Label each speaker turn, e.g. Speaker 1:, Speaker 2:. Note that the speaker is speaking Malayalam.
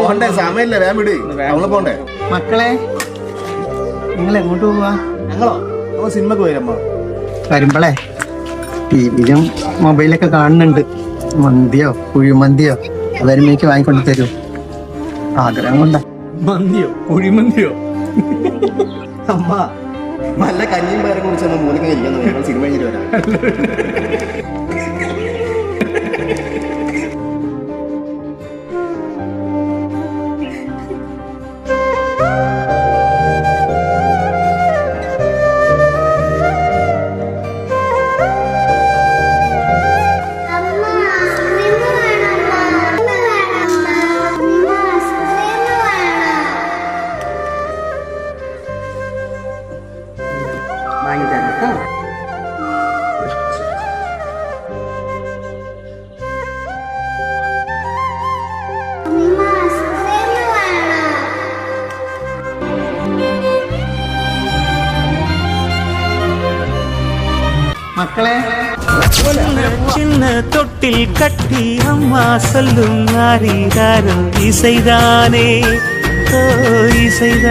Speaker 1: പോണ്ടേ, സമയമില്ല, വേഗം വിട്, അവള് പോണ്ടേ.
Speaker 2: മക്കളെ, നിങ്ങൾ എങ്ങോട്ട് പോവാ?
Speaker 1: ഞങ്ങളോ? നമ്മൾ സിനിമക്ക് പോയമ്മ.
Speaker 2: വരുമ്പളേ ടിവിയിലും മൊബൈലൊക്കെ കാണുന്നുണ്ട്, മന്തിയോ കുഴിമന്തിയോ വരുമ്പോഴേക്ക് വാങ്ങിക്കൊണ്ട് തരൂ. ആഗ്രഹം കൊണ്ടാ.
Speaker 3: മന്തിയോ കുഴിമന്തിയോ?
Speaker 1: അമ്മ നല്ല കഞ്ഞിയും പേരെ കുറിച്ചൊന്നും മൂലൊക്കെ ഇരിക്കുന്നു. സിനിമ കഴിഞ്ഞിട്ട് വരാം.
Speaker 2: മക്കളെ,
Speaker 4: சின்ன தொட்டில் கட்டி அம்மா சொல்லும் ஆரிராரோ இசைதானே, ஓ இசைதான்.